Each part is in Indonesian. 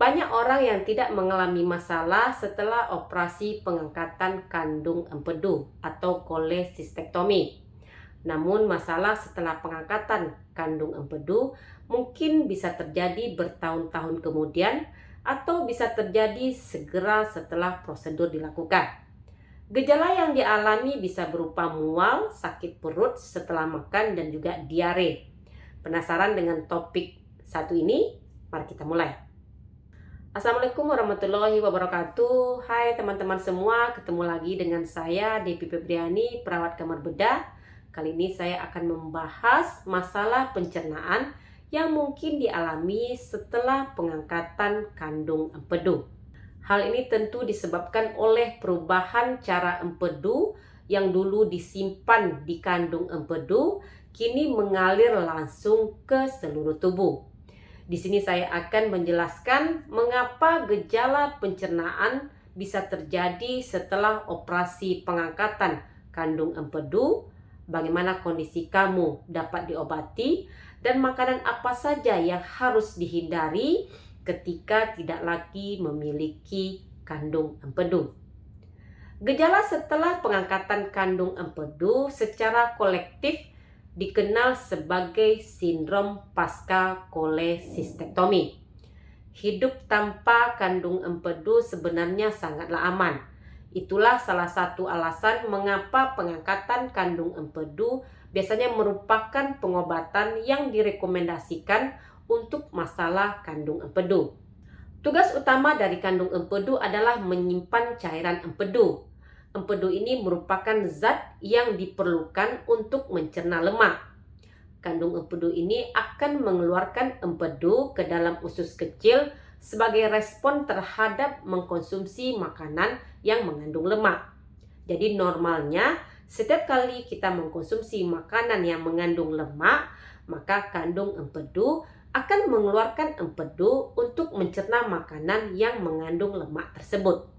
Banyak orang yang tidak mengalami masalah setelah operasi pengangkatan kandung empedu atau kolesistektomi. Namun masalah setelah pengangkatan kandung empedu mungkin bisa terjadi bertahun-tahun kemudian atau bisa terjadi segera setelah prosedur dilakukan. Gejala yang dialami bisa berupa mual, sakit perut setelah makan dan juga diare. Penasaran dengan topik satu ini? Mari kita mulai. Assalamualaikum warahmatullahi wabarakatuh. Hai teman-teman semua, ketemu lagi dengan saya Devi Febriani, perawat kamar bedah. Kali ini saya akan membahas masalah pencernaan yang mungkin dialami setelah pengangkatan kandung empedu. Hal ini tentu disebabkan oleh perubahan cara empedu yang dulu disimpan di kandung empedu, kini mengalir langsung ke seluruh tubuh. Di sini saya akan menjelaskan mengapa gejala pencernaan bisa terjadi setelah operasi pengangkatan kandung empedu, bagaimana kondisi kamu dapat diobati, dan makanan apa saja yang harus dihindari ketika tidak lagi memiliki kandung empedu. Gejala setelah pengangkatan kandung empedu secara kolektif dikenal sebagai sindrom pasca kolesistektomi. Hidup tanpa kandung empedu sebenarnya sangatlah aman. Itulah salah satu alasan mengapa pengangkatan kandung empedu biasanya merupakan pengobatan yang direkomendasikan untuk masalah kandung empedu. Tugas utama dari kandung empedu adalah menyimpan cairan empedu. Empedu ini merupakan zat yang diperlukan untuk mencerna lemak. Kandung empedu ini akan mengeluarkan empedu ke dalam usus kecil sebagai respon terhadap mengkonsumsi makanan yang mengandung lemak. Jadi normalnya setiap kali kita mengkonsumsi makanan yang mengandung lemak, maka kandung empedu akan mengeluarkan empedu untuk mencerna makanan yang mengandung lemak tersebut.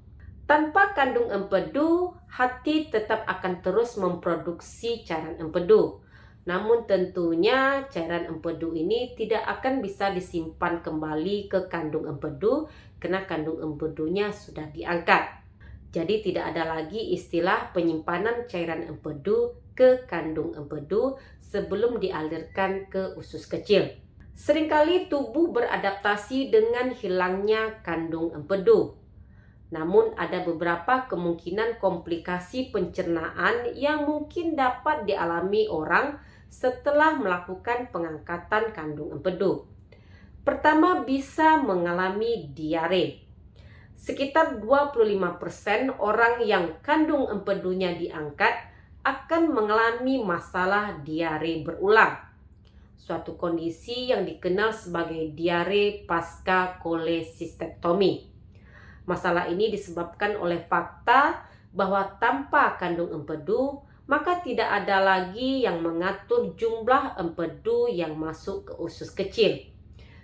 Tanpa kandung empedu, hati tetap akan terus memproduksi cairan empedu. Namun tentunya cairan empedu ini tidak akan bisa disimpan kembali ke kandung empedu karena kandung empedunya sudah diangkat. Jadi tidak ada lagi istilah penyimpanan cairan empedu ke kandung empedu sebelum dialirkan ke usus kecil. Seringkali tubuh beradaptasi dengan hilangnya kandung empedu. Namun ada beberapa kemungkinan komplikasi pencernaan yang mungkin dapat dialami orang setelah melakukan pengangkatan kandung empedu. Pertama, bisa mengalami diare. Sekitar 25% orang yang kandung empedunya diangkat akan mengalami masalah diare berulang. Suatu kondisi yang dikenal sebagai diare pasca kolesistektomi. Masalah ini disebabkan oleh fakta bahwa tanpa kandung empedu, maka tidak ada lagi yang mengatur jumlah empedu yang masuk ke usus kecil.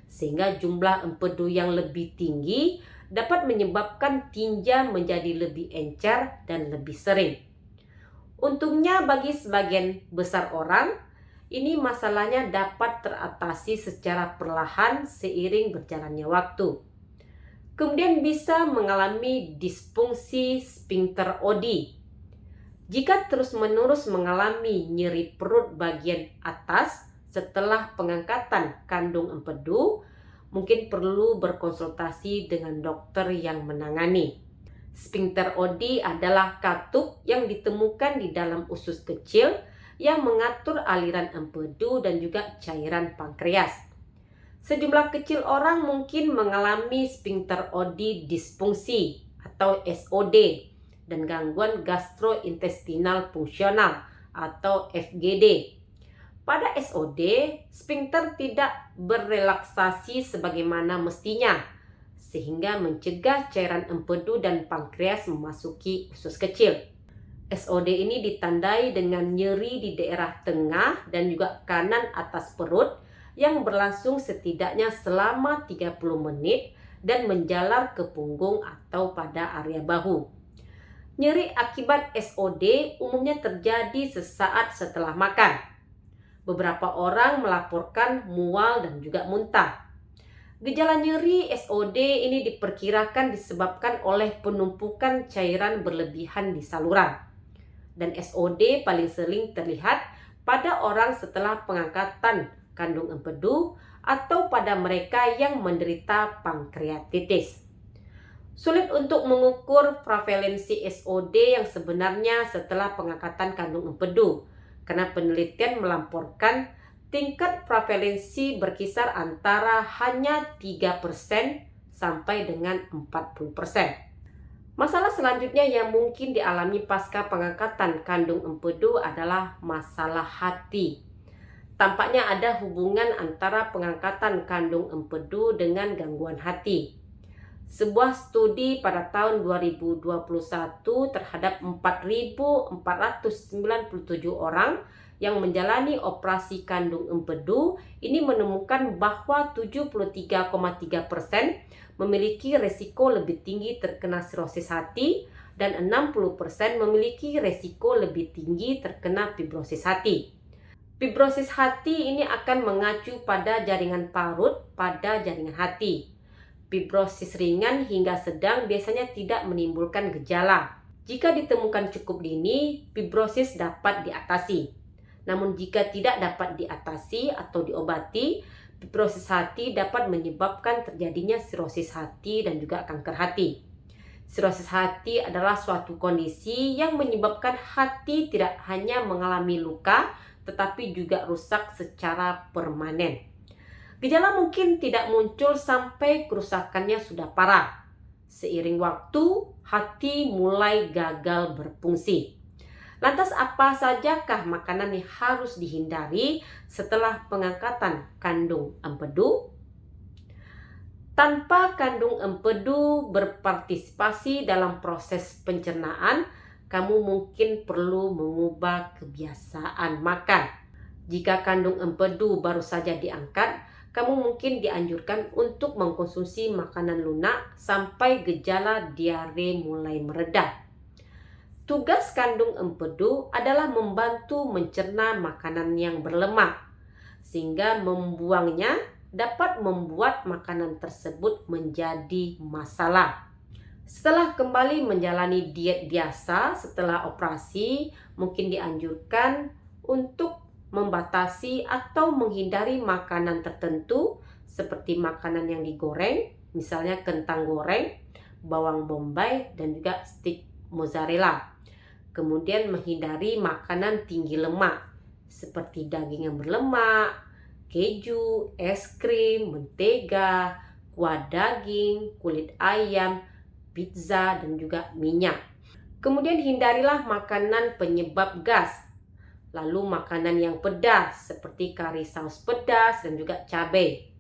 Sehingga jumlah empedu yang lebih tinggi dapat menyebabkan tinja menjadi lebih encer dan lebih sering. Untungnya bagi sebagian besar orang, ini masalahnya dapat teratasi secara perlahan seiring berjalannya waktu. Kemudian bisa mengalami disfungsi sphincter OD. Jika terus-menerus mengalami nyeri perut bagian atas setelah pengangkatan kandung empedu, mungkin perlu berkonsultasi dengan dokter yang menangani. Sphincter OD adalah katup yang ditemukan di dalam usus kecil yang mengatur aliran empedu dan juga cairan pankreas. Sejumlah kecil orang mungkin mengalami sphincter OD disfungsi atau SOD dan gangguan gastrointestinal fungsional atau FGD. Pada SOD, sphincter tidak berrelaksasi sebagaimana mestinya sehingga mencegah cairan empedu dan pankreas memasuki usus kecil. SOD ini ditandai dengan nyeri di daerah tengah dan juga kanan atas perut yang berlangsung setidaknya selama 30 menit dan menjalar ke punggung atau pada area bahu. Nyeri akibat SOD umumnya terjadi sesaat setelah makan. Beberapa orang melaporkan mual dan juga muntah. Gejala nyeri SOD ini diperkirakan disebabkan oleh penumpukan cairan berlebihan di saluran. Dan SOD paling sering terlihat pada orang setelah pengangkatan kandung empedu atau pada mereka yang menderita pankreatitis. Sulit untuk mengukur prevalensi SOD yang sebenarnya setelah pengangkatan kandung empedu, karena penelitian melaporkan tingkat prevalensi berkisar antara hanya 3% sampai dengan 40%. Masalah selanjutnya yang mungkin dialami pasca pengangkatan kandung empedu adalah masalah hati. Tampaknya ada hubungan antara pengangkatan kandung empedu dengan gangguan hati. Sebuah studi pada tahun 2021 terhadap 4.497 orang yang menjalani operasi kandung empedu ini menemukan bahwa 73,3% memiliki resiko lebih tinggi terkena sirosis hati dan 60% memiliki resiko lebih tinggi terkena fibrosis hati. Fibrosis hati ini akan mengacu pada jaringan parut pada jaringan hati. Fibrosis ringan hingga sedang biasanya tidak menimbulkan gejala. Jika ditemukan cukup dini, fibrosis dapat diatasi. Namun jika tidak dapat diatasi atau diobati, fibrosis hati dapat menyebabkan terjadinya sirosis hati dan juga kanker hati. Sirosis hati adalah suatu kondisi yang menyebabkan hati tidak hanya mengalami luka, tetapi juga rusak secara permanen. Gejala mungkin tidak muncul sampai kerusakannya sudah parah. Seiring waktu, hati mulai gagal berfungsi. Lantas apa sajakah makanan yang harus dihindari setelah pengangkatan kandung empedu? Tanpa kandung empedu berpartisipasi dalam proses pencernaan, kamu mungkin perlu mengubah kebiasaan makan. Jika kandung empedu baru saja diangkat, kamu mungkin dianjurkan untuk mengkonsumsi makanan lunak sampai gejala diare mulai mereda. Tugas kandung empedu adalah membantu mencerna makanan yang berlemak, sehingga membuangnya dapat membuat makanan tersebut menjadi masalah. Setelah kembali menjalani diet biasa setelah operasi, mungkin dianjurkan untuk membatasi atau menghindari makanan tertentu seperti makanan yang digoreng, misalnya kentang goreng, bawang bombay, dan juga stik mozzarella. Kemudian menghindari makanan tinggi lemak seperti daging yang berlemak, keju, es krim, mentega, kuah daging, kulit ayam, pizza, dan juga minyak. Kemudian hindarilah makanan penyebab gas. Lalu makanan yang pedas seperti kari saus pedas dan juga cabai.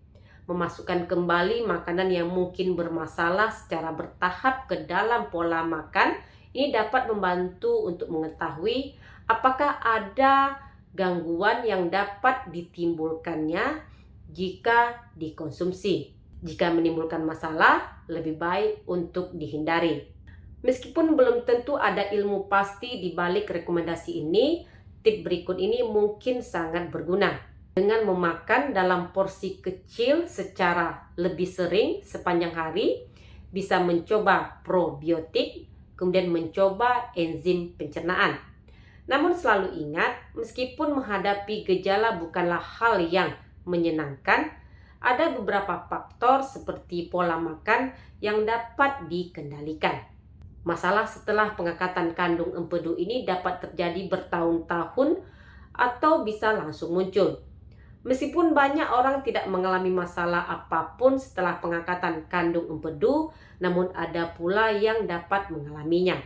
Memasukkan kembali makanan yang mungkin bermasalah secara bertahap ke dalam pola makan ini dapat membantu untuk mengetahui apakah ada gangguan yang dapat ditimbulkannya jika dikonsumsi. Jika menimbulkan masalah, lebih baik untuk dihindari. Meskipun belum tentu ada ilmu pasti di balik rekomendasi ini, tip berikut ini mungkin sangat berguna. Dengan memakan dalam porsi kecil secara lebih sering sepanjang hari, bisa mencoba probiotik, kemudian mencoba enzim pencernaan. Namun selalu ingat, meskipun menghadapi gejala bukanlah hal yang menyenangkan, ada beberapa faktor seperti pola makan yang dapat dikendalikan. Masalah setelah pengangkatan kandung empedu ini dapat terjadi bertahun-tahun atau bisa langsung muncul. Meskipun banyak orang tidak mengalami masalah apapun setelah pengangkatan kandung empedu, namun ada pula yang dapat mengalaminya.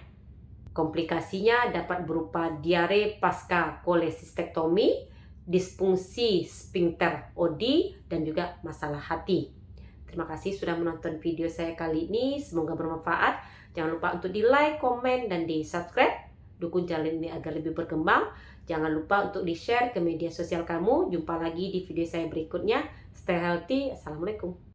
Komplikasinya dapat berupa diare pasca kolesistektomi, disfungsi sphincter OD, dan juga masalah hati. Terima kasih sudah menonton video saya kali ini, semoga bermanfaat. Jangan lupa untuk di like, komen, dan di subscribe. Dukung channel ini agar lebih berkembang. Jangan lupa untuk di-share ke media sosial kamu. Jumpa lagi di video saya berikutnya. Stay healthy. Assalamualaikum.